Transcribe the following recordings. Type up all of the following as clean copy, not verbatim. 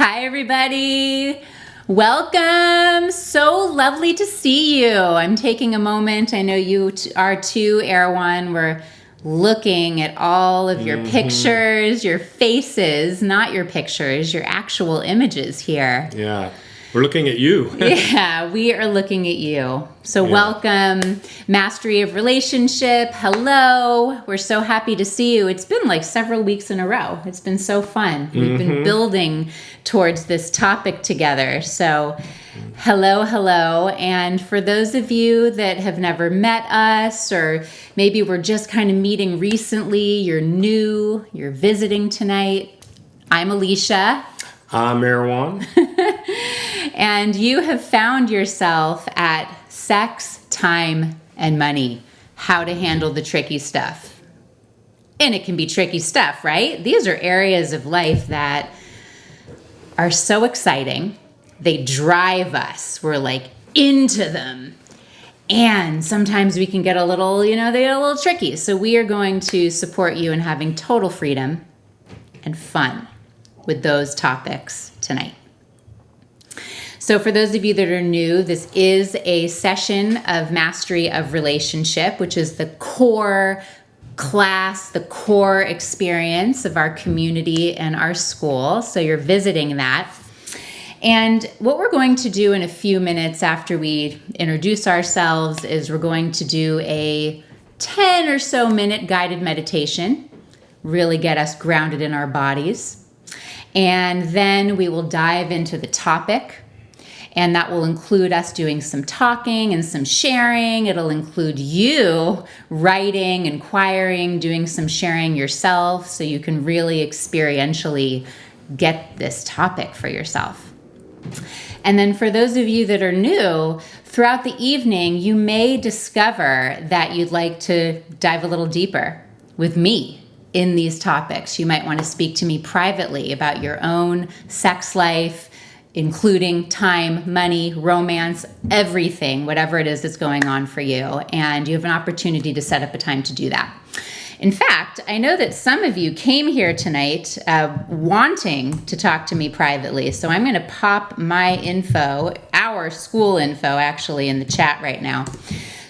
Hi, everybody. Welcome. So lovely to see you. I'm taking a moment. I know you are too, Erwan. We're looking at all of your pictures, your faces, not your pictures, your actual images here. Yeah. We're looking at you. Yeah, we are looking at you. So welcome, Mastery of Relationship. Hello. We're so happy to see you. It's been like several weeks in a row. It's been so fun. We've been building towards this topic together. So hello. And for those of you that have never met us, or maybe we're just kind of meeting recently, you're new, you're visiting tonight, I'm Alicia. I'm Erwan. And you have found yourself at Sex, Time, and Money, how to handle the tricky stuff. And it can be tricky stuff, right? These are areas of life that are so exciting. They drive us. We're like into them. And sometimes we can get a little, they get a little tricky. So we are going to support you in having total freedom and fun with those topics tonight. So for those of you that are new, this is a session of Mastery of Relationship, which is the core class, the core experience of our community and our school. So you're visiting that. And what we're going to do in a few minutes after we introduce ourselves is we're going to do a 10 or so minute guided meditation, really get us grounded in our bodies. And then we will dive into the topic. And that will include us doing some talking and some sharing. It'll include you writing, inquiring, doing some sharing yourself so you can really experientially get this topic for yourself. And then for those of you that are new, throughout the evening, you may discover that you'd like to dive a little deeper with me in these topics. You might want to speak to me privately about your own sex life, including time, money, romance, everything, whatever it is that's going on for you. And you have an opportunity to set up a time to do that. In fact, I know that some of you came here tonight wanting to talk to me privately. So I'm going to pop my info, our school info actually, in the chat right now.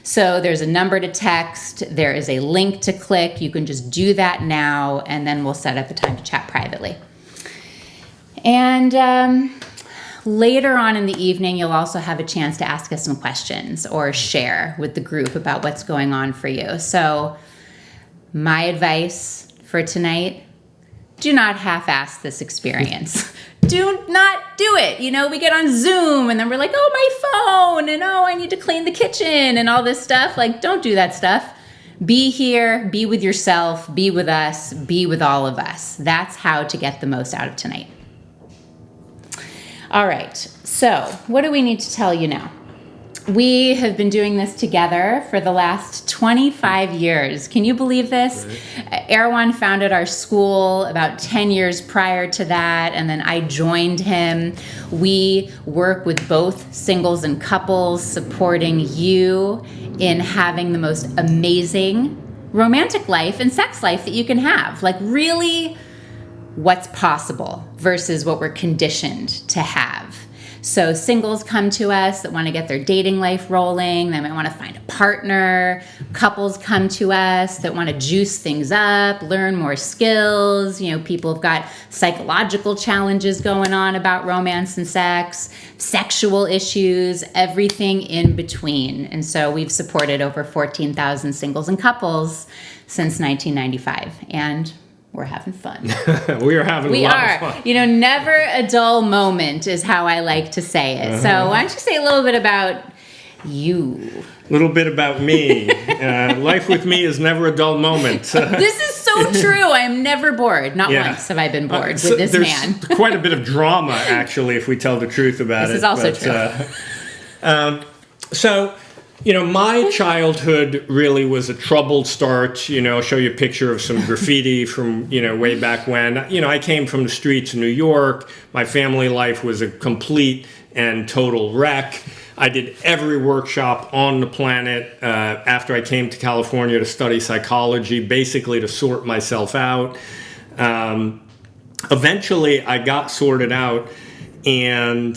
So there's a number to text. There is a link to click. You can just do that now, and then we'll set up a time to chat privately. And later on in the evening, you'll also have a chance to ask us some questions or share with the group about what's going on for you. So my advice for tonight, do not half-ass this experience. Do not do it. We get on Zoom and then we're like, oh, my phone, and oh, I need to clean the kitchen and all this stuff. Like, don't do that stuff. Be here, be with yourself, be with us, be with all of us. That's how to get the most out of tonight. All right, so what do we need to tell you now? We have been doing this together for the last 25 years. Can you believe this? Right. Erwan founded our school about 10 years prior to that, and then I joined him. We work with both singles and couples, supporting you in having the most amazing romantic life and sex life that you can have. Like, really, what's possible versus what we're conditioned to have. So singles come to us that want to get their dating life rolling. They might want to find a partner. Couples come to us that want to juice things up, learn more skills. People have got psychological challenges going on about romance and sex, sexual issues, everything in between. And so we've supported over 14,000 singles and couples since 1995. And we're having fun. We are having a lot of fun. Never a dull moment is how I like to say it. So why don't you say a little bit about you? A little bit about me. Life with me is never a dull moment. This is so true. I am never bored. Not once have I been bored with this man. There's quite a bit of drama, actually, if we tell the truth about this it. This is also true. My childhood really was a troubled start. I'll show you a picture of some graffiti from, way back when. I came from the streets of New York. My family life was a complete and total wreck. I did every workshop on the planet after I came to California to study psychology, basically to sort myself out. eventually I got sorted out. And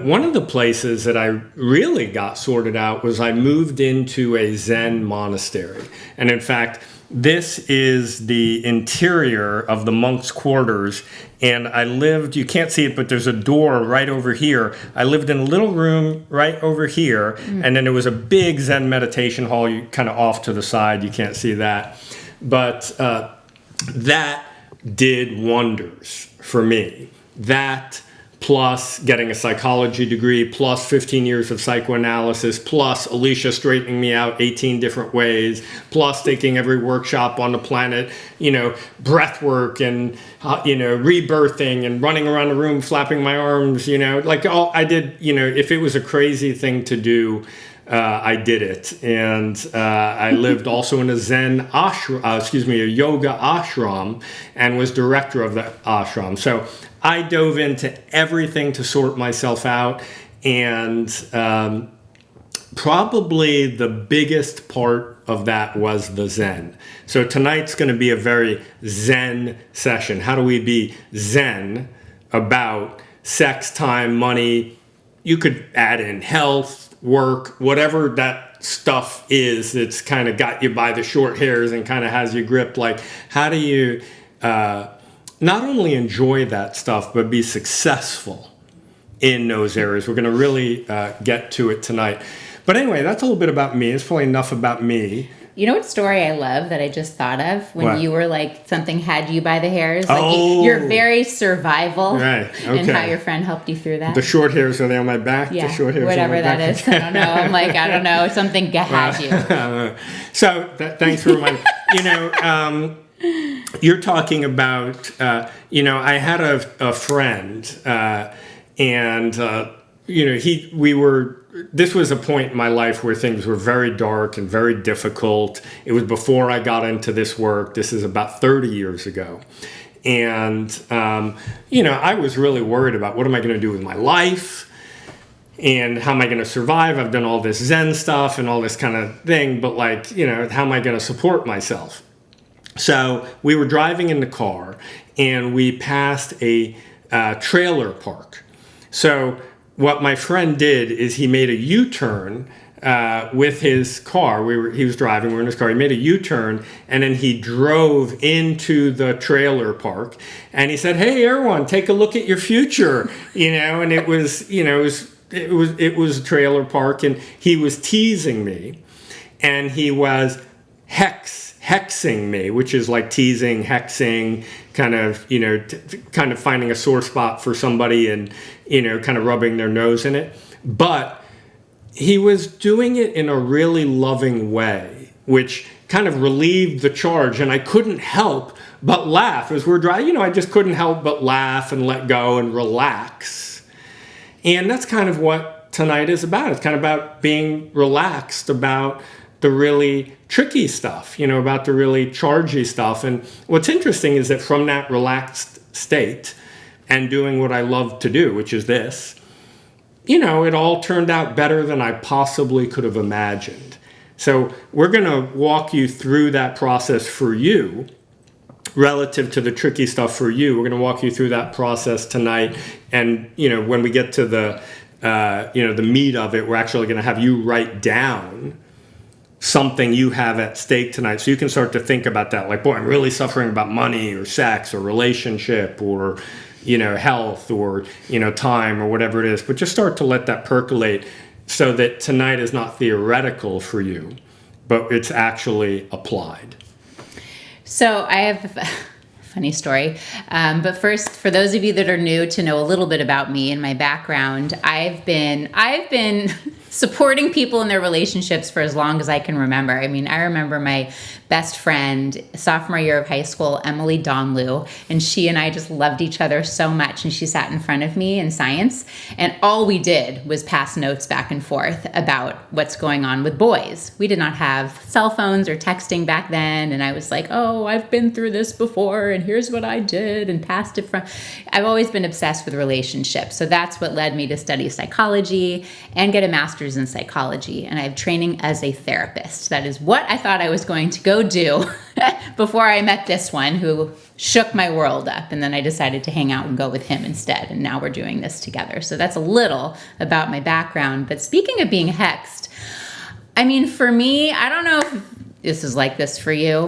one of the places that I really got sorted out was I moved into a Zen monastery. And in fact, this is the interior of the monks' quarters. And I lived, you can't see it, but there's a door right over here. I lived in a little room right over here. And then there was a big Zen meditation hall, you kind of off to the side. You can't see that. But that did wonders for me. That plus getting a psychology degree, plus 15 years of psychoanalysis, plus Alicia straightening me out 18 different ways, plus taking every workshop on the planet, breath work and, rebirthing and running around the room, flapping my arms, like all I did, if it was a crazy thing to do, I did it. And I lived also in a Zen ashram, a yoga ashram, and was director of the ashram. So I dove into everything to sort myself out. And probably the biggest part of that was the Zen. So tonight's going to be a very Zen session. How do we be Zen about sex, time, money? You could add in health, work, whatever that stuff is that's kind of got you by the short hairs and kind of has you gripped. Like, how do you not only enjoy that stuff, but be successful in those areas? We're going to really get to it tonight. But anyway, that's a little bit about me. It's probably enough about me. You know what story I love that I just thought of when What? you were like something had you by the hairs? Like you're very survival, Right, okay. and how your friend helped you through that. The short hairs, are they on my back? Yeah, The short hairs whatever on my that back? is. I don't know. I'm like, I don't know. Something had you. So thanks for reminding me. You're talking about, I had a friend, and this was a point in my life where things were very dark and very difficult. It was before I got into this work. This is about 30 years ago. And, I was really worried about what am I going to do with my life and how am I going to survive? I've done all this Zen stuff and all this kind of thing, but how am I going to support myself? So we were driving in the car and we passed a trailer park. So what my friend did is he made a U-turn with his car. He was driving, we were in his car. He made a U-turn and then he drove into the trailer park and he said, "Hey, Erwan, take a look at your future." And it was, it was a trailer park and he was teasing me and he was hexing me, which is like teasing, hexing, kind of, kind of finding a sore spot for somebody and, kind of rubbing their nose in it. But he was doing it in a really loving way, which kind of relieved the charge. And I couldn't help but laugh as we're driving. I just couldn't help but laugh and let go and relax. And that's kind of what tonight is about. It's kind of about being relaxed about the really tricky stuff, about the really chargy stuff. And what's interesting is that from that relaxed state and doing what I love to do, which is this, it all turned out better than I possibly could have imagined. So we're going to walk you through that process for you relative to the tricky stuff for you. We're going to walk you through that process tonight. And, when we get to the meat of it, we're actually going to have you write down something you have at stake tonight, so you can start to think about that. Like, boy, I'm really suffering about money or sex or relationship or, health or, time or whatever it is. But just start to let that percolate so that tonight is not theoretical for you, but it's actually applied. So I have a funny story. But first, for those of you that are new to know a little bit about me and my background, I've been supporting people in their relationships for as long as I can remember. I mean, I remember my best friend, sophomore year of high school, Emily Donlu, and she and I just loved each other so much. And she sat in front of me in science, and all we did was pass notes back and forth about what's going on with boys. We did not have cell phones or texting back then, and I was like, "Oh, I've been through this before, and here's what I did," and passed it from. I've always been obsessed with relationships, so that's what led me to study psychology and get a master's in psychology. And I have training as a therapist. That is what I thought I was going to go do before I met this one who shook my world up. And then I decided to hang out and go with him instead. And now we're doing this together. So that's a little about my background. But speaking of being hexed, I mean, for me, I don't know if this is like this for you.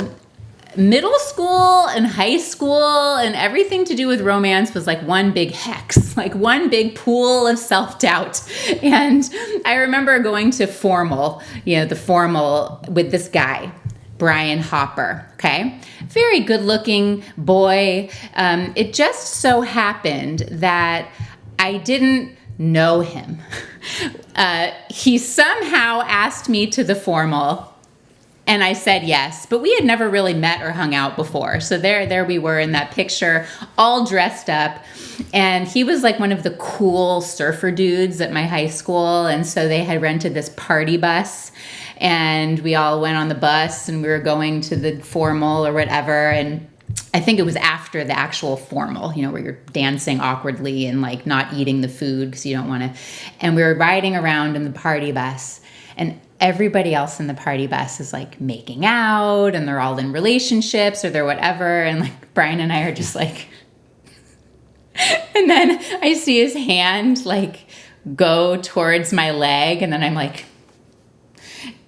Middle school and high school and everything to do with romance was like one big hex, like one big pool of self-doubt. And I remember going to formal, the formal with this guy, Brian Hopper, okay? Very good-looking boy. It just so happened that I didn't know him. He somehow asked me to the formal, and I said yes, but we had never really met or hung out before. So there we were in that picture, all dressed up. And he was like one of the cool surfer dudes at my high school. And so they had rented this party bus. And we all went on the bus and we were going to the formal or whatever. And I think it was after the actual formal, where you're dancing awkwardly and like not eating the food because you don't want to. And we were riding around in the party bus. And everybody else in the party bus is like making out and they're all in relationships or they're whatever. And like Brian and I are just like, and then I see his hand like go towards my leg. And then I'm like,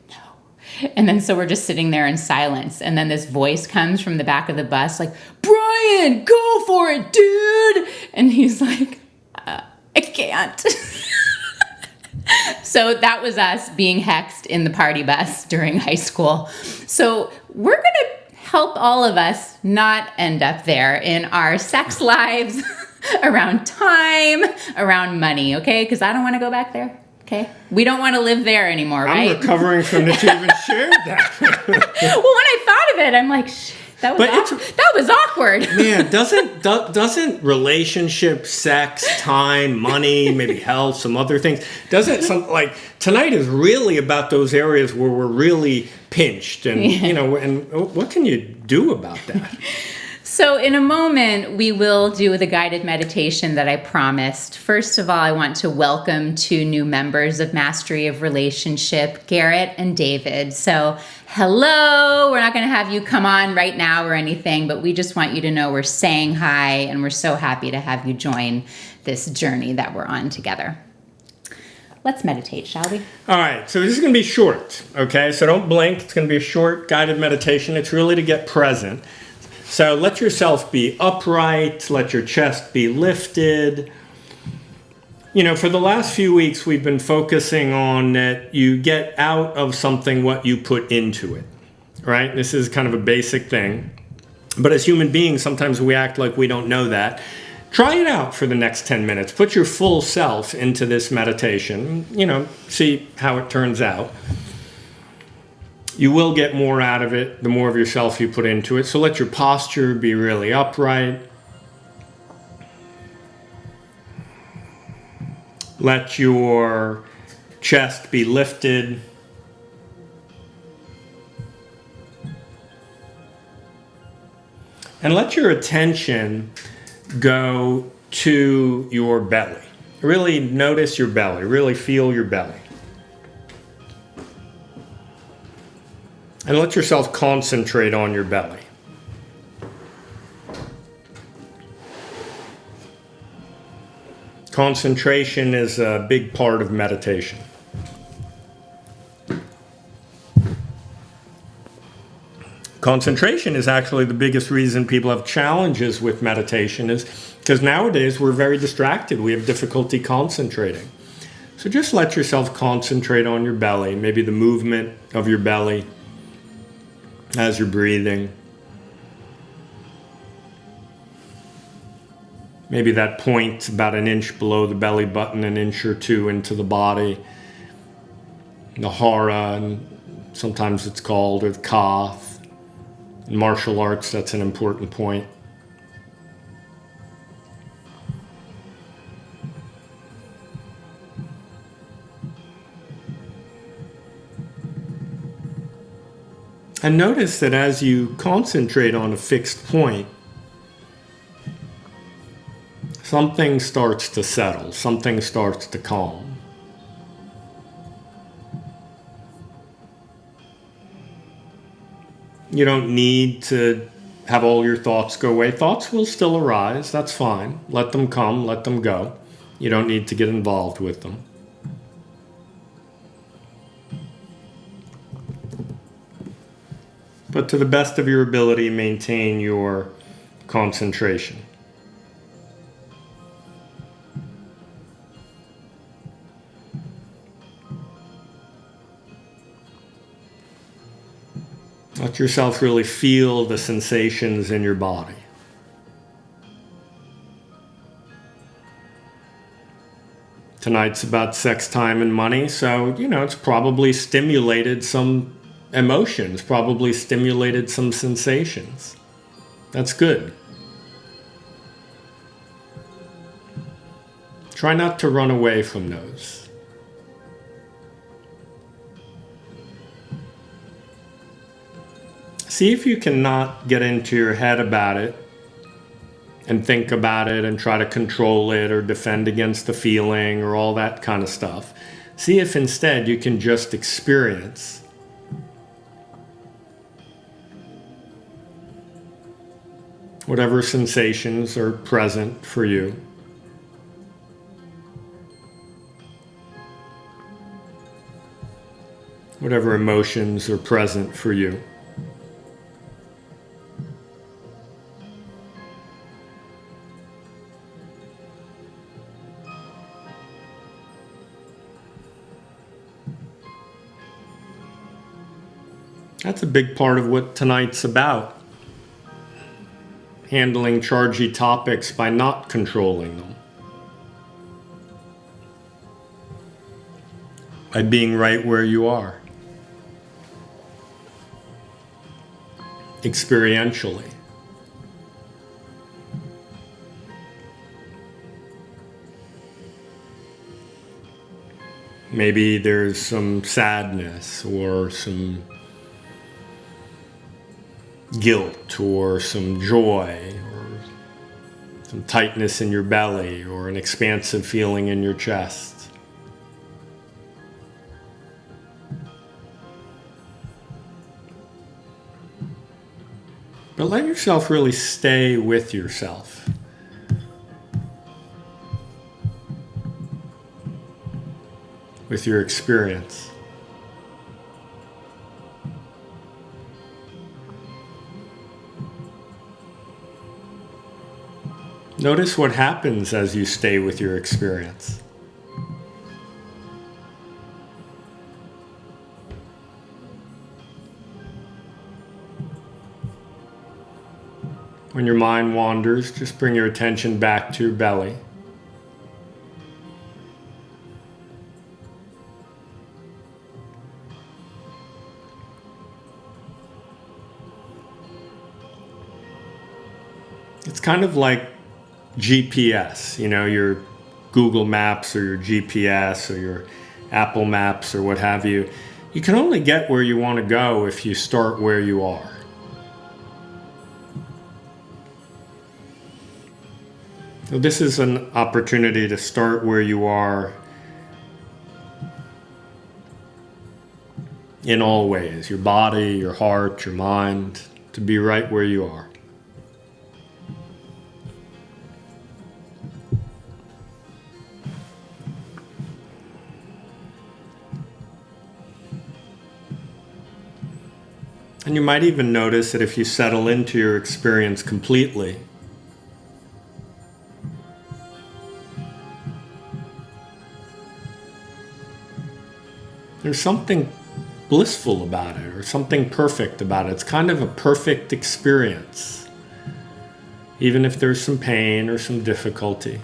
no. And then so we're just sitting there in silence. And then this voice comes from the back of the bus like, Brian, go for it, dude. And he's like, I can't. So that was us being hexed in the party bus during high school. So we're going to help all of us not end up there in our sex lives, around time, around money, okay? Because I don't want to go back there, okay? We don't want to live there anymore, right? I'm recovering from that you even shared that. Well, when I thought of it, I'm like, that was awkward. Man, doesn't relationship, sex, time, money, maybe health, some other things, like tonight is really about those areas where we're really pinched and, and what can you do about that? So in a moment, we will do the guided meditation that I promised. First of all, I want to welcome 2 new members of Mastery of Relationship, Garrett and David. So hello, we're not going to have you come on right now or anything, but we just want you to know we're saying hi and we're so happy to have you join this journey that we're on together. Let's meditate, shall we? All right, so this is going to be short, okay? So don't blink. It's going to be a short guided meditation. It's really to get present. So let yourself be upright, let your chest be lifted. For the last few weeks, we've been focusing on that you get out of something what you put into it, right? This is kind of a basic thing. But as human beings, sometimes we act like we don't know that. Try it out for the next 10 minutes. Put your full self into this meditation, see how it turns out. You will get more out of it the more of yourself you put into it. So let your posture be really upright. Let your chest be lifted. And let your attention go to your belly. Really notice your belly. Really feel your belly. And let yourself concentrate on your belly. Concentration is a big part of meditation. Concentration is actually the biggest reason people have challenges with meditation is because nowadays we're very distracted. We have difficulty concentrating. So just let yourself concentrate on your belly, maybe the movement of your belly as you're breathing. Maybe that point about an inch below the belly button, an inch or 2 into the body. The hara, and sometimes it's called, or the kath. In martial arts, that's an important point. And notice that as you concentrate on a fixed point, something starts to settle, something starts to calm. You don't need to have all your thoughts go away. Thoughts will still arise. That's fine. Let them come, let them go. You don't need to get involved with them. But to the best of your ability, maintain your concentration. Let yourself really feel the sensations in your body. Tonight's about sex, time, and money, so, it's probably stimulated some emotions, probably stimulated some sensations. That's good. Try not to run away from those. See if you cannot get into your head about it and think about it and try to control it or defend against the feeling or all that kind of stuff. See if instead you can just experience whatever sensations are present for you. Whatever emotions are present for you. That's a big part of what tonight's about. Handling chargy topics by not controlling them. By being right where you are. Experientially. Maybe there's some sadness or some guilt or some joy or some tightness in your belly or an expansive feeling in your chest. But let yourself really stay with yourself. With your experience. Notice what happens as you stay with your experience. When your mind wanders, just bring your attention back to your belly. It's kind of like GPS, your Google Maps or your GPS or your Apple Maps or what have you. You can only get where you want to go if you start where you are. So this is an opportunity to start where you are in all ways, your body, your heart, your mind, to be right where you are. And you might even notice that if you settle into your experience completely, there's something blissful about it or something perfect about it. It's kind of a perfect experience, even if there's some pain or some difficulty.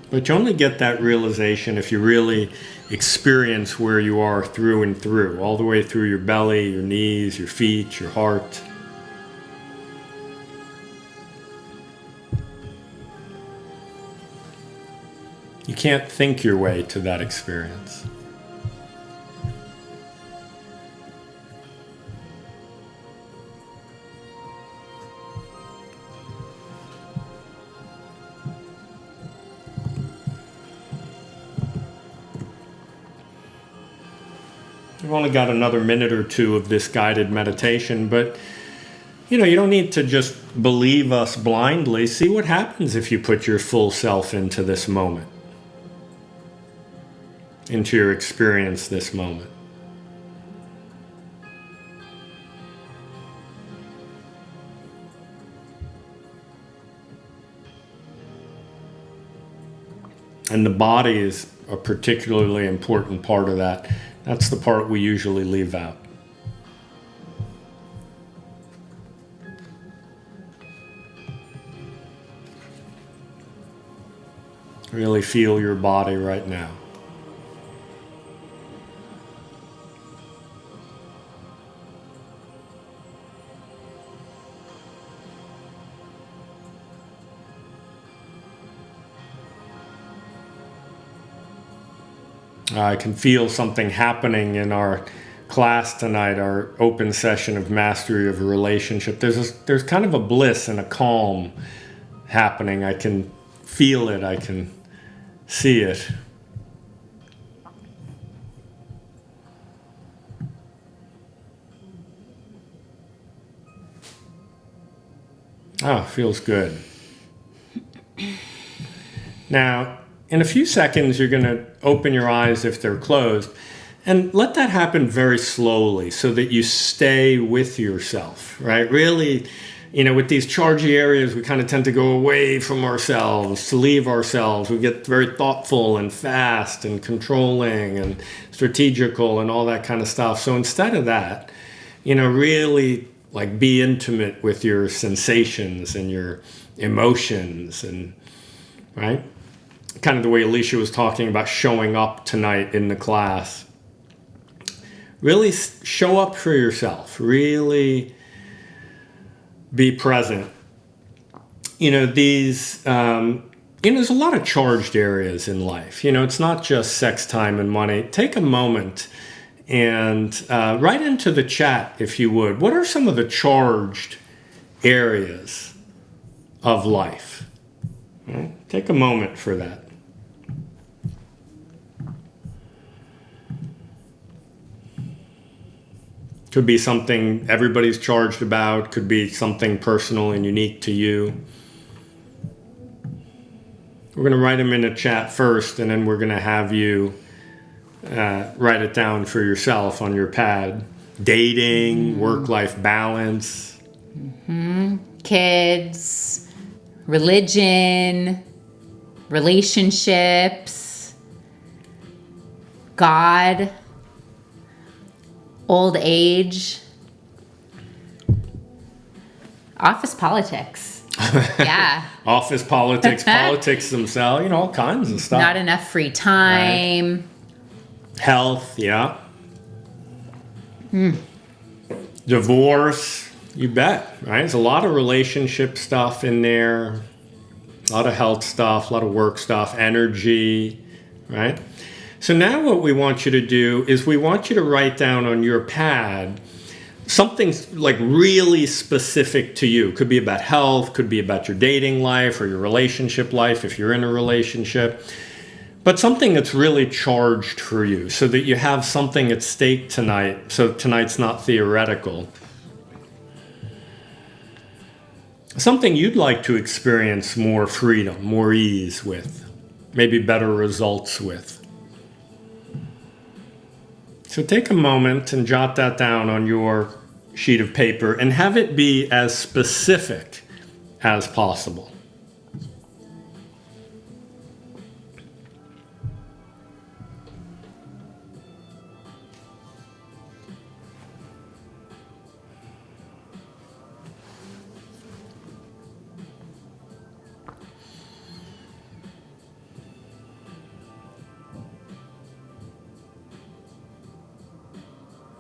But you only get that realization if you really experience where you are through and through, all the way through your belly, your knees, your feet, your heart. You can't think your way to that experience. We've only got another minute or two of this guided meditation, but you don't need to just believe us blindly. See what happens if you put your full self into this moment, into your experience this moment. And the body is a particularly important part of that. That's the part we usually leave out. Really feel your body right now. I can feel something happening in our class tonight, our open session of mastery of a relationship. There's kind of a bliss and a calm happening. I can feel it. I can see it. Oh, feels good. Now, in a few seconds, you're going to open your eyes if they're closed, and let that happen very slowly so that you stay with yourself, right? Really, with these chargy areas, we kind of tend to go away from ourselves, to leave ourselves. We get very thoughtful and fast and controlling and strategical and all that kind of stuff. So instead of that, really like be intimate with your sensations and your emotions, and right? Kind of the way Alicia was talking about showing up tonight in the class. Really show up for yourself. Really be present. There's a lot of charged areas in life. It's not just sex, time, and money. Take a moment and write into the chat, if you would. What are some of the charged areas of life? Right? Take a moment for that. Could be something everybody's charged about. Could be something personal and unique to you. We're going to write them in the chat first, and then we're going to have you write it down for yourself on your pad. Dating, work-life balance. Kids, religion, relationships, God, old age, office politics. Yeah. Office politics, politics themselves, all kinds of stuff. Not enough free time. Right. Health, yeah. Divorce, you bet, right? There's a lot of relationship stuff in there, a lot of health stuff, a lot of work stuff, energy, right? So now what we want you to do is we want you to write down on your pad something like really specific to you. Could be about health, could be about your dating life or your relationship life if you're in a relationship. But something that's really charged for you so that you have something at stake tonight, so tonight's not theoretical. Something you'd like to experience more freedom, more ease with, maybe better results with. So take a moment and jot that down on your sheet of paper and have it be as specific as possible.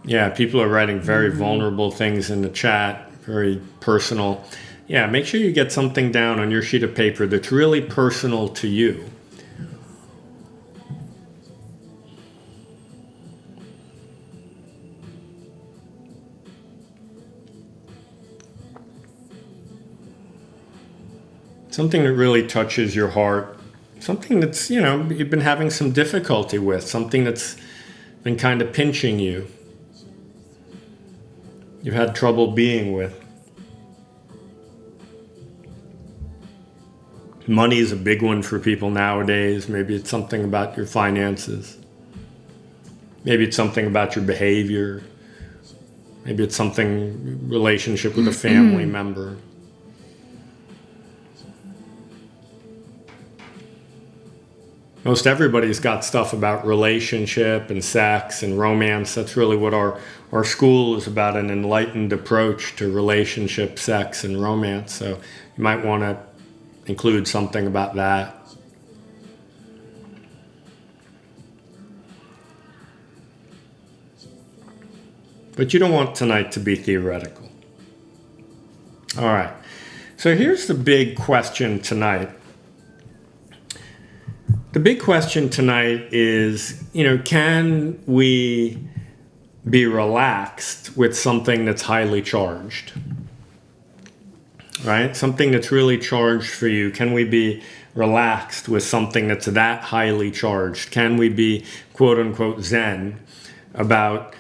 Yeah, people are writing very vulnerable things in the chat, very personal. Yeah, make sure you get something down on your sheet of paper that's really personal to you. Something that really touches your heart. Something that's, you've been having some difficulty with. Something that's been kind of pinching you, you've had trouble being with. Money is a big one for people nowadays. Maybe it's something about your finances. Maybe it's something about your behavior. Maybe it's something, relationship with a family member. Most everybody's got stuff about relationship and sex and romance. That's really what our school is about, an enlightened approach to relationship, sex, and romance. So you might want to include something about that. But you don't want tonight to be theoretical. All right. So here's the big question tonight. The big question tonight is, can we be relaxed with something that's highly charged? Right? Something that's really charged for you. Can we be relaxed with something that's that highly charged? Can we be, quote unquote, zen about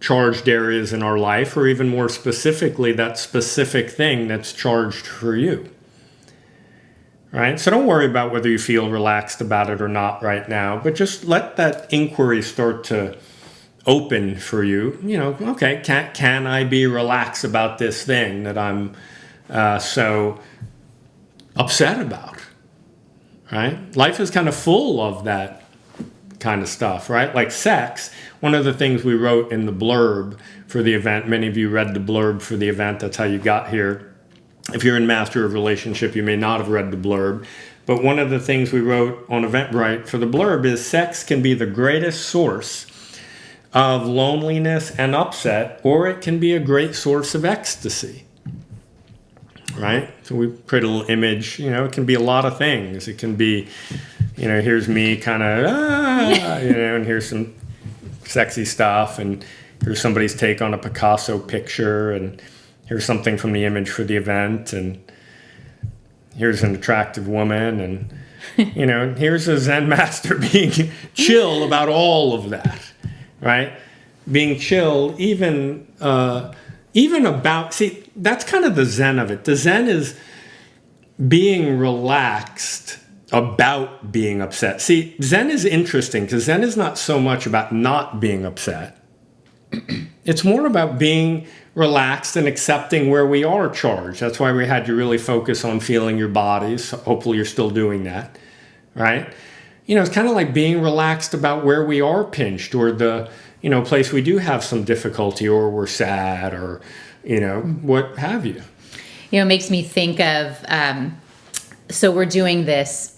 charged areas in our life, or even more specifically, that specific thing that's charged for you? Right? So don't worry about whether you feel relaxed about it or not right now, but just let that inquiry start to open for you. Okay, can I be relaxed about this thing that I'm so upset about? Right? Life is kind of full of that kind of stuff, right? Like sex. One of the things we wrote in the blurb for the event, many of you read the blurb for the event, that's how you got here. If you're in Master of Relationship, you may not have read the blurb. But one of the things we wrote on Eventbrite for the blurb is sex can be the greatest source of loneliness and upset, or it can be a great source of ecstasy. Right? So we create a little image. It can be a lot of things. It can be, here's me kind of, and here's some sexy stuff, and here's somebody's take on a Picasso picture, and here's something from the image for the event, and here's an attractive woman, and here's a Zen master being chill about all of that, right? Being chill, even about, see, that's kind of the Zen of it. The Zen is being relaxed about being upset. See, Zen is interesting because Zen is not so much about not being upset. It's more about being relaxed and accepting where we are charged. That's why we had you really focus on feeling your bodies. Hopefully you're still doing that, right? It's kind of like being relaxed about where we are pinched, or the, place we do have some difficulty, or we're sad, or, what have you. It makes me think of, so we're doing this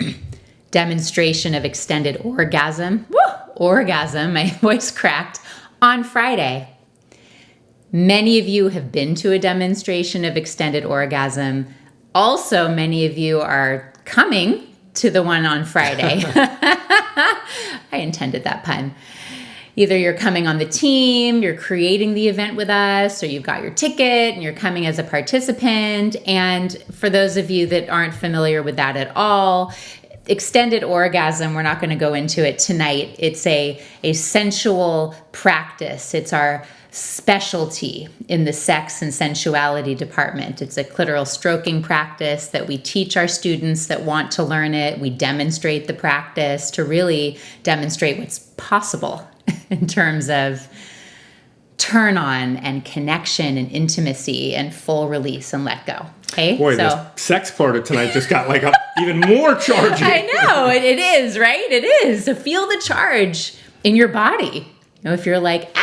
demonstration of extended orgasm. Woo! Orgasm, my voice cracked, on Friday. Many of you have been to a demonstration of extended orgasm. Also, many of you are coming to the one on Friday. I intended that pun. Either you're coming on the team, you're creating the event with us, or you've got your ticket and you're coming as a participant. And for those of you that aren't familiar with that at all, extended orgasm, we're not going to go into it tonight. It's a sensual practice. It's our specialty in the sex and sensuality department. It's a clitoral stroking practice that we teach our students that want to learn it. We demonstrate the practice to really demonstrate what's possible in terms of turn on and connection and intimacy and full release and let go. Okay? Boy, the sex part of tonight just got like even more charging. I know, it is, right? It is. So feel the charge in your body. If you're like,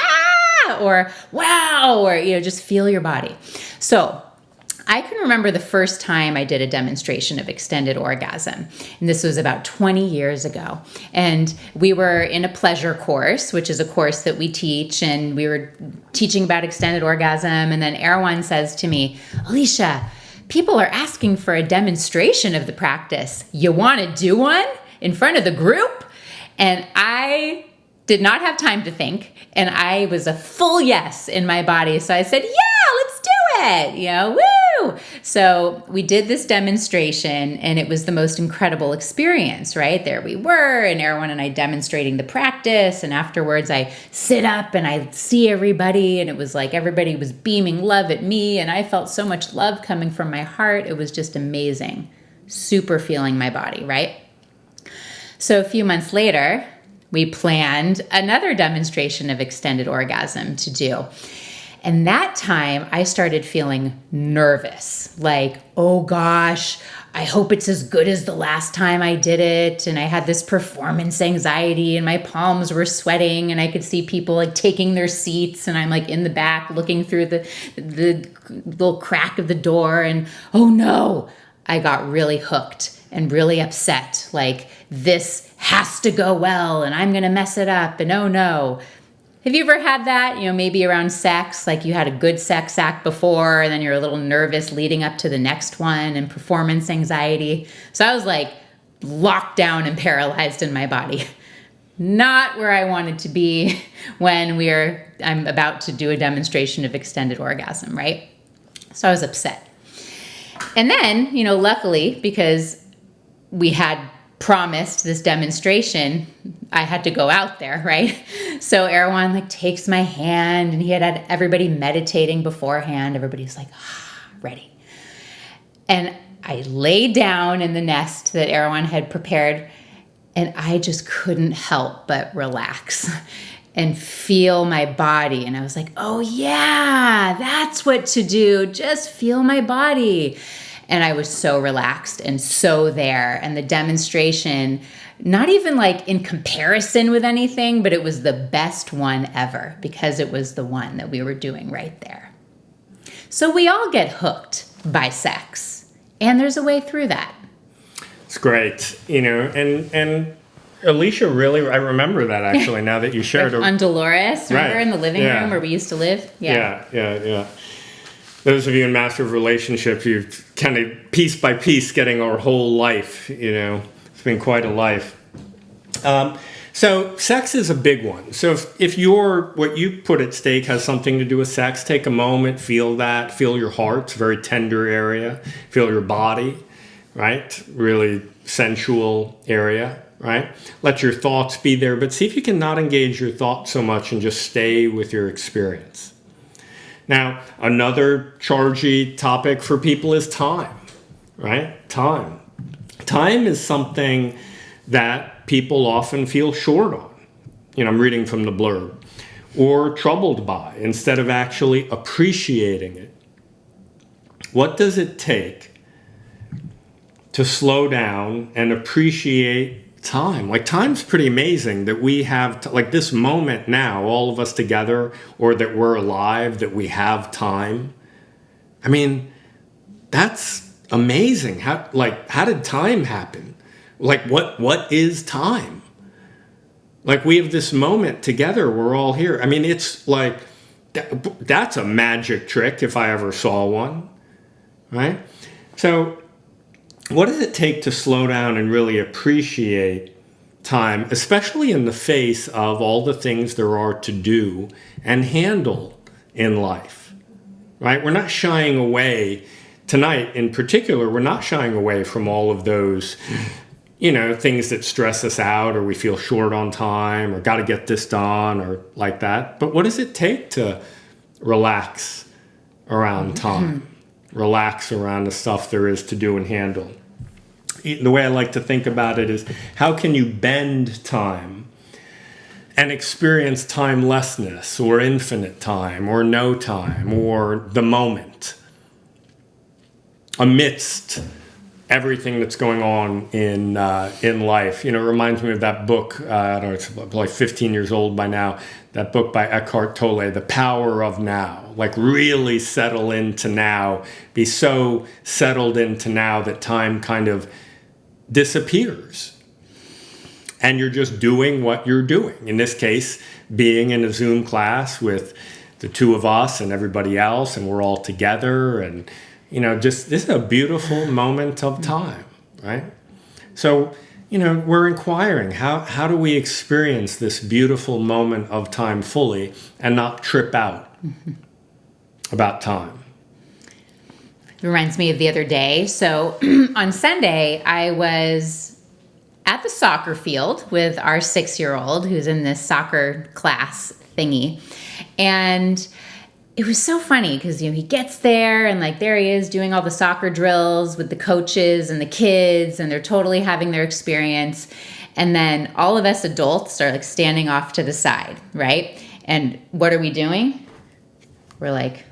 or wow, or, just feel your body. So I can remember the first time I did a demonstration of extended orgasm. And this was about 20 years ago. And we were in a pleasure course, which is a course that we teach. And we were teaching about extended orgasm. And then Erwan says to me, Alicia, people are asking for a demonstration of the practice. You want to do one in front of the group? And I did not have time to think. And I was a full yes in my body. So I said, yeah, let's do it. Woo! know. So we did this demonstration, and it was the most incredible experience, right? There we were, and Erwan and I demonstrating the practice, and afterwards I sit up and I see everybody, and it was like everybody was beaming love at me, and I felt so much love coming from my heart. It was just amazing. Super feeling my body, right? So a few months later, we planned another demonstration of extended orgasm to do. And that time I started feeling nervous, like, oh gosh, I hope it's as good as the last time I did it. And I had this performance anxiety and my palms were sweating and I could see people like taking their seats and I'm like in the back looking through the little crack of the door and oh no, I got really hooked and really upset. Like this has to go well and I'm going to mess it up and oh no. Have you ever had that, maybe around sex, like you had a good sex act before and then you're a little nervous leading up to the next one and performance anxiety? So I was like locked down and paralyzed in my body. Not where I wanted to be when I'm about to do a demonstration of extended orgasm, right? So I was upset. And then, luckily, because we had promised this demonstration, I had to go out there, right? So Erwan takes my hand and he had everybody meditating beforehand. Everybody's like, ready. And I laid down in the nest that Erwan had prepared and I just couldn't help but relax and feel my body. And I was like, oh yeah, that's what to do. Just feel my body. And I was so relaxed and so there. And the demonstration, not even like in comparison with anything, but it was the best one ever because it was the one that we were doing right there. So we all get hooked by sex. And there's a way through that. It's great, and Alicia really, I remember that actually now that you shared. On Dolores, remember Right. in the living room where we used to live? Yeah. Those of you in master of relationships, you've kind of piece by piece getting our whole life, It's been quite a life. So sex is a big one. So if what you put at stake has something to do with sex, take a moment, feel that, feel your heart, it's a very tender area, feel your body, right? Really sensual area, right? Let your thoughts be there, but see if you can not engage your thoughts so much and just stay with your experience. Now, another chargy topic for people is time, right? Time. Time is something that people often feel short on. I'm reading from the blurb. Or troubled by, instead of actually appreciating it. What does it take to slow down and appreciate time? Time's pretty amazing that we have, this moment now, all of us together, or that we're alive, that we have time. I mean, that's amazing. How did time happen? What is time? We have this moment together, we're all here. I mean, it's like, that's a magic trick if I ever saw one, right? So what does it take to slow down and really appreciate time, especially in the face of all the things there are to do and handle in life, right? We're not shying away tonight in particular. We're not shying away from all of those, things that stress us out or we feel short on time or got to get this done or like that. But what does it take to relax around time? Relax around the stuff there is to do and handle. The way I like to think about it is, how can you bend time and experience timelessness or infinite time or no time or the moment amidst everything that's going on in life? It reminds me of that book, I don't know, it's like 15 years old by now, that book by Eckhart Tolle, The Power of Now. Really settle into now, be so settled into now that time kind of disappears. And you're just doing what you're doing. In this case, being in a Zoom class with the two of us and everybody else, and we're all together, and just this is a beautiful moment of time, right? So, we're inquiring, how do we experience this beautiful moment of time fully and not trip out about time? reminds me of the other day. So on Sunday, I was at the soccer field with our 6-year-old who's in this soccer class thingy. And it was so funny because, he gets there and like there he is doing all the soccer drills with the coaches and the kids, and they're totally having their experience. And then all of us adults are like standing off to the side, right? And what are we doing? We're like,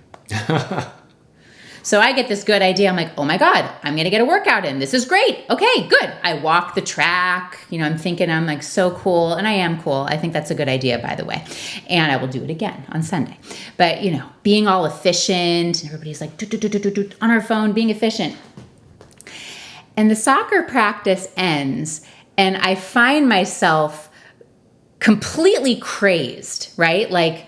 so I get this good idea. I'm like, oh my God, I'm going to get a workout in. This is great. Okay, good. I walk the track. I'm thinking I'm like so cool. And I am cool. I think that's a good idea, by the way. And I will do it again on Sunday. But, being all efficient, everybody's like on our phone, being efficient. And the soccer practice ends, and I find myself completely crazed, right? Like,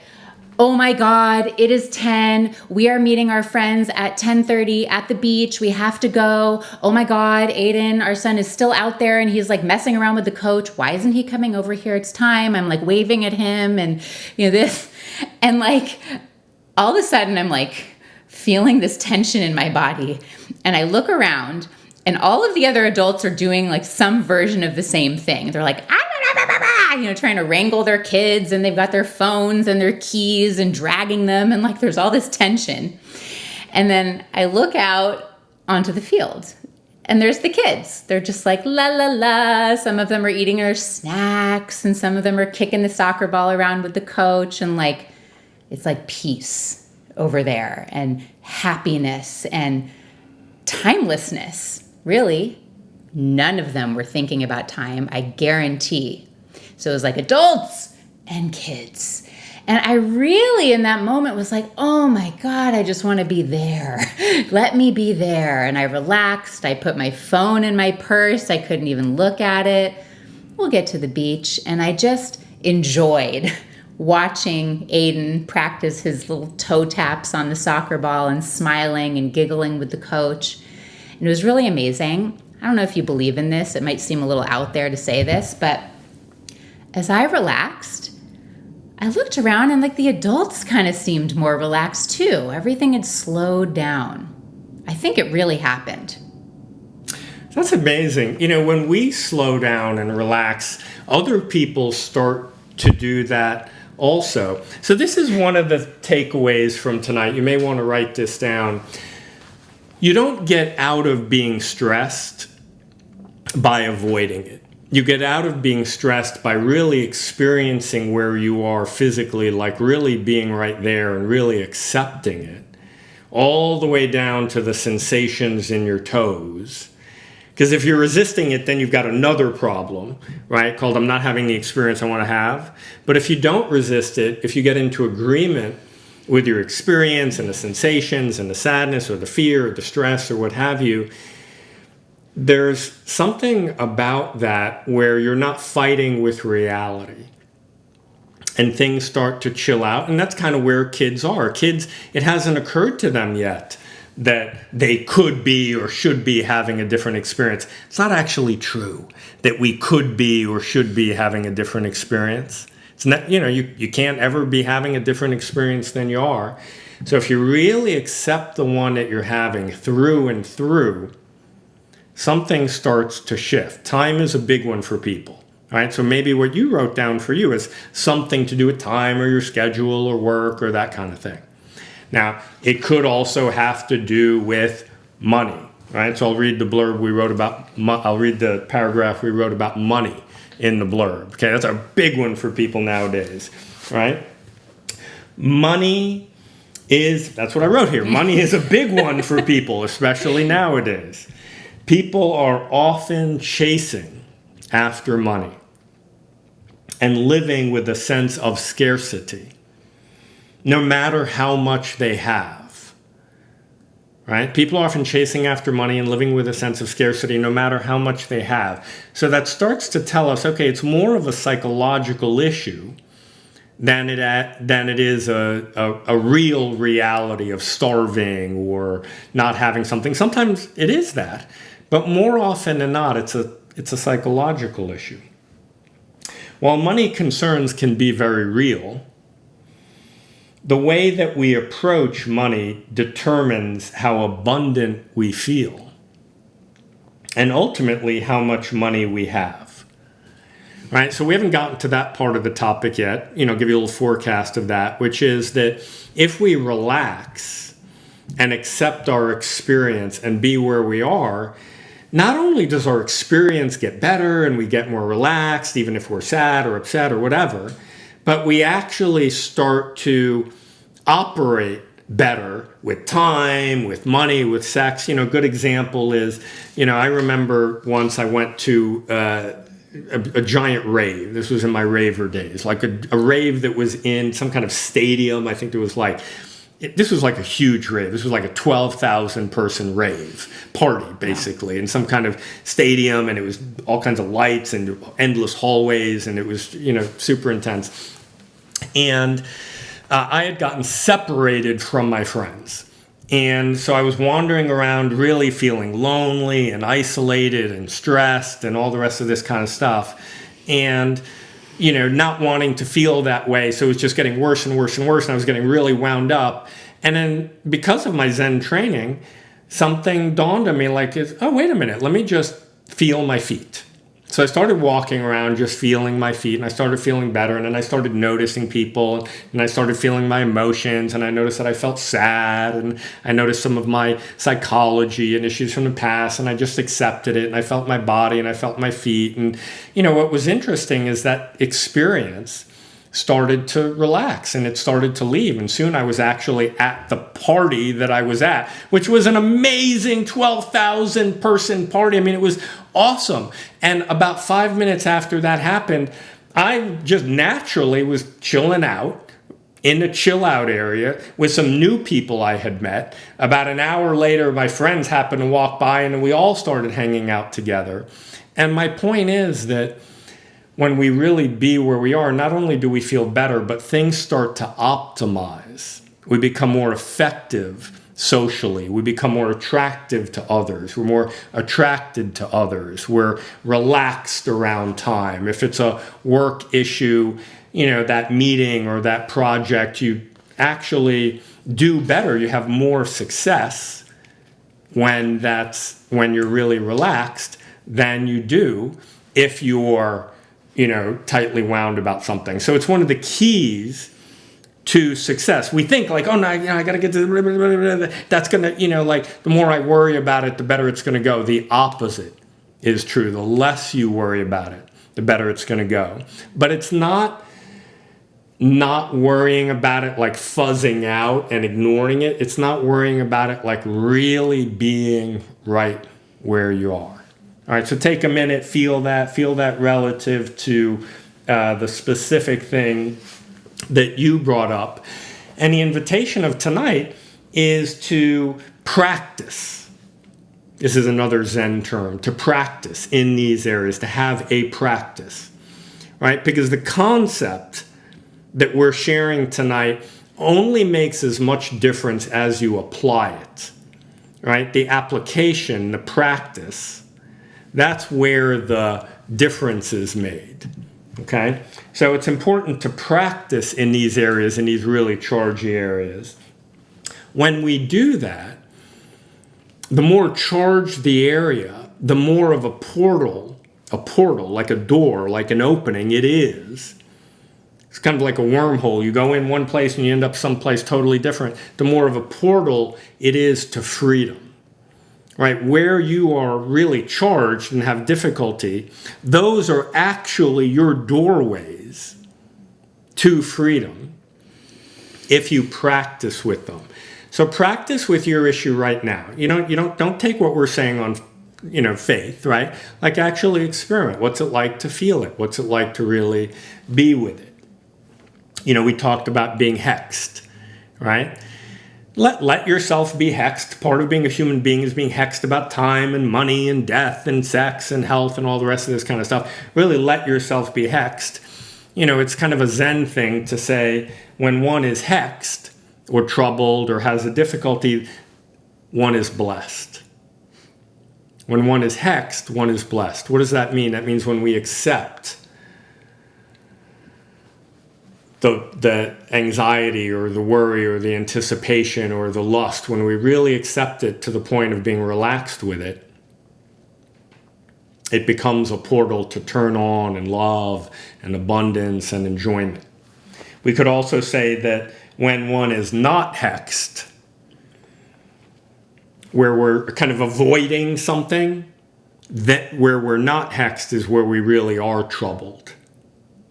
oh my God, it is 10. We are meeting our friends at 10:30 at the beach. We have to go. Oh my God, Aiden, our son, is still out there and he's like messing around with the coach. Why isn't he coming over here? It's time. I'm like waving at him and this. And like all of a sudden I'm like feeling this tension in my body. And I look around and all of the other adults are doing like some version of the same thing. They're like, trying to wrangle their kids, and they've got their phones and their keys and dragging them. And like, there's all this tension. And then I look out onto the field and there's the kids. They're just like, la, la, la. Some of them are eating their snacks and some of them are kicking the soccer ball around with the coach. And like, it's like peace over there and happiness and timelessness. Really, none of them were thinking about time, I guarantee. So it was like adults and kids. And I really, in that moment, was like, oh my God, I just want to be there. Let me be there. And I relaxed. I put my phone in my purse. I couldn't even look at it. We'll get to the beach. And I just enjoyed watching Aiden practice his little toe taps on the soccer ball and smiling and giggling with the coach. And it was really amazing. I don't know if you believe in this. It might seem a little out there to say this, but as I relaxed, I looked around and like the adults kind of seemed more relaxed too. Everything had slowed down. I think it really happened. That's amazing. When we slow down and relax, other people start to do that also. So this is one of the takeaways from tonight. You may want to write this down. You don't get out of being stressed by avoiding it. You get out of being stressed by really experiencing where you are physically, like really being right there and really accepting it, all the way down to the sensations in your toes. Because if you're resisting it, then you've got another problem, right? Called I'm not having the experience I want to have. But if you don't resist it, if you get into agreement with your experience and the sensations and the sadness or the fear or the stress or what have you, there's something about that where you're not fighting with reality and things start to chill out. And that's kind of where kids are. Kids, it hasn't occurred to them yet that they could be or should be having a different experience. It's not actually true that we could be or should be having a different experience. It's not, you can't ever be having a different experience than you are. So if you really accept the one that you're having through and through, something starts to shift. Time is a big one for people, right? So maybe what you wrote down for you is something to do with time or your schedule or work or that kind of thing. Now, it could also have to do with money, right? So I'll read the blurb we wrote about, I'll read the paragraph we wrote about money in the blurb. Okay, that's a big one for people nowadays, right? Money is, that's what I wrote here. Money is a big one for people, especially nowadays. People are often chasing after money and living with a sense of scarcity, no matter how much they have, right? People are often chasing after money and living with a sense of scarcity, no matter how much they have. So that starts to tell us, okay, it's more of a psychological issue than it is a real reality of starving or not having something. Sometimes it is that. But more often than not, it's a psychological issue. While money concerns can be very real, the way that we approach money determines how abundant we feel and ultimately how much money we have. Right? So we haven't gotten to that part of the topic yet. Give you a little forecast of that, which is that if we relax and accept our experience and be where we are, not only does our experience get better and we get more relaxed, even if we're sad or upset or whatever, but we actually start to operate better with time, with money, with sex. Good example is, I remember once I went to a giant rave. This was in my raver days, like a rave that was in some kind of stadium. I think there was this was like a huge rave. This was like a 12,000 person rave party, basically, in some kind of stadium. And it was all kinds of lights and endless hallways. And it was, super intense. And I had gotten separated from my friends. And so I was wandering around really feeling lonely and isolated and stressed and all the rest of this kind of stuff. And not wanting to feel that way. So it was just getting worse and worse and worse. And I was getting really wound up. And then because of my Zen training, something dawned on me oh, wait a minute, let me just feel my feet. So I started walking around just feeling my feet, and I started feeling better. And then I started noticing people, and I started feeling my emotions, and I noticed that I felt sad, and I noticed some of my psychology and issues from the past, and I just accepted it, and I felt my body, and I felt my feet. And, what was interesting is that experience started to relax, and it started to leave. And soon I was actually at the party that I was at, which was an amazing 12,000 person party. I mean, it was awesome. And about 5 minutes after that happened, I just naturally was chilling out in the chill out area with some new people I had met. About an hour later, my friends happened to walk by, and we all started hanging out together. And my point is that when we really be where we are, not only do we feel better, but things start to optimize. We become more effective socially. We become more attractive to others. We're more attracted to others. We're relaxed around time. If it's a work issue, that meeting or that project, you actually do better. You have more success when you're really relaxed than you do if you're tightly wound about something. So it's one of the keys to success. We think oh no, I got to get to that's going to, the more I worry about it, the better it's going to go. The opposite is true. The less you worry about it, the better it's going to go. But it's not worrying about it like fuzzing out and ignoring it. It's not worrying about it like really being right where you are. All right, so take a minute, feel that relative to the specific thing that you brought up. And the invitation of tonight is to practice. This is another Zen term, to practice in these areas, to have a practice, right? Because the concept that we're sharing tonight only makes as much difference as you apply it, right? The application, the practice, that's where the difference is made, okay? So it's important to practice in these areas, in these really chargey areas. When we do that, the more charged the area, the more of a portal, like a door, like an opening it is. It's kind of like a wormhole. You go in one place and you end up someplace totally different. The more of a portal it is to freedom. Right, where you are really charged and have difficulty, those are actually your doorways to freedom if you practice with them. So practice with your issue right now. Don't take what we're saying on faith, right? Like actually experiment. What's it like to feel it? What's it like to really be with it? We talked about being hexed, right? Let yourself be hexed. Part of being a human being is being hexed about time and money and death and sex and health and all the rest of this kind of stuff. Really let yourself be hexed. It's kind of a Zen thing to say when one is hexed or troubled or has a difficulty, one is blessed. When one is hexed, one is blessed. What does that mean? That means when we accept the anxiety or the worry or the anticipation or the lust, when we really accept it to the point of being relaxed with it, it becomes a portal to turn on and love and abundance and enjoyment. We could also say that when one is not hexed, where we're kind of avoiding something, that where we're not hexed is where we really are troubled.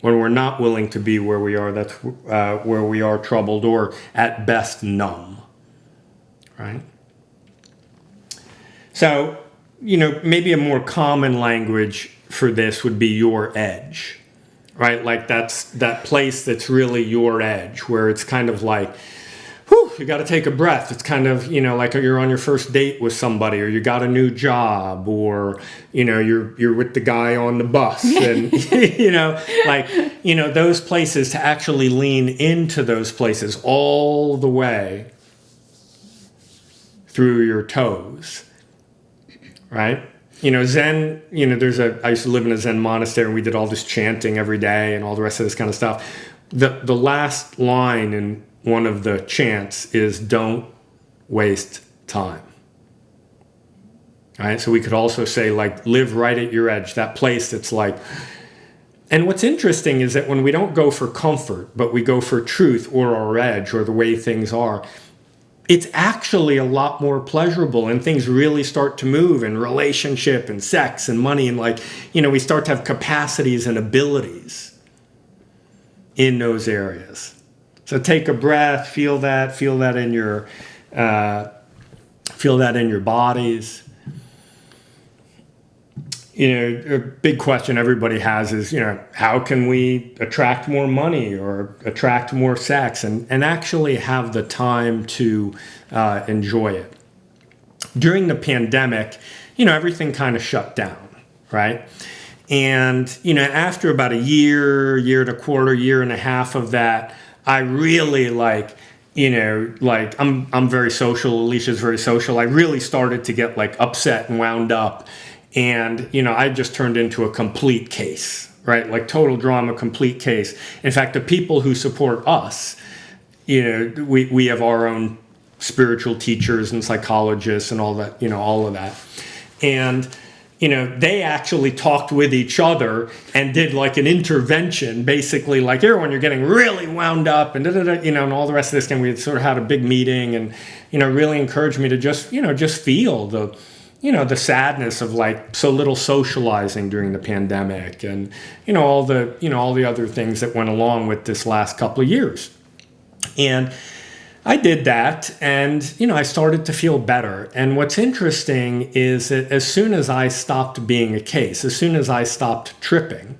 When we're not willing to be where we are, that's where we are troubled, or at best numb, right? So, maybe a more common language for this would be your edge, right? Like that's that place that's really your edge, where it's kind of like, whew, you got to take a breath. It's kind of, like you're on your first date with somebody, or you got a new job, or, you're with the guy on the bus, and, those places, to actually lean into those places all the way through your toes, right? Zen, I used to live in a Zen monastery, and we did all this chanting every day and all the rest of this kind of stuff. The last line in one of the chants is, don't waste time. All right? So we could also say, like, live right at your edge, that place that's like, and what's interesting is that when we don't go for comfort, but we go for truth or our edge or the way things are, it's actually a lot more pleasurable, and things really start to move in relationship and sex and money, and we start to have capacities and abilities in those areas. So take a breath, feel that in your bodies. A big question everybody has is, how can we attract more money or attract more sex and actually have the time to enjoy it? During the pandemic, everything kind of shut down, right? And, after about a year and a quarter, year and a half of that, I really I'm very social. Alicia's very social. I really started to get upset and wound up. And, I just turned into a complete case, right? Like total drama, complete case. In fact, the people who support us, we have our own spiritual teachers and psychologists and all that, all of that. And, they actually talked with each other and did an intervention, basically Erwan, you're getting really wound up and and all the rest of this. And we sort of had a big meeting and, really encouraged me to just feel the sadness of so little socializing during the pandemic and, all the other things that went along with this last couple of years. And I did that, and, I started to feel better. And what's interesting is that as soon as I stopped being a case, as soon as I stopped tripping,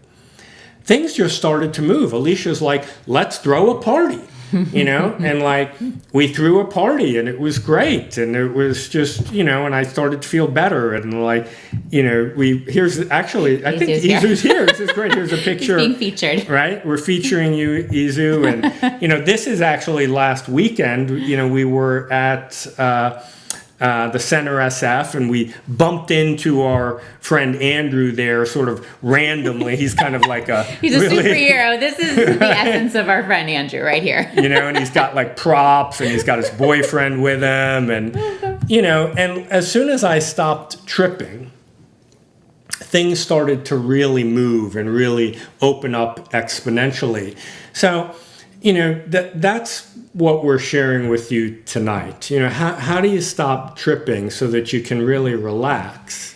things just started to move. Alicia's like, let's throw a party, and we threw a party, and it was great. And it was just, and I started to feel better. And I think Izu's here. This is great. Here's a picture. He's being featured. Right? We're featuring you, Izu. And, this is actually last weekend. We were at the Center SF, and we bumped into our friend Andrew there sort of randomly. He's kind of like he's a superhero. This is the essence of our friend Andrew right here. And he's got props, and he's got his boyfriend with him. And, and as soon as I stopped tripping, things started to really move and really open up exponentially. So, that's what we're sharing with you tonight. How do you stop tripping so that you can really relax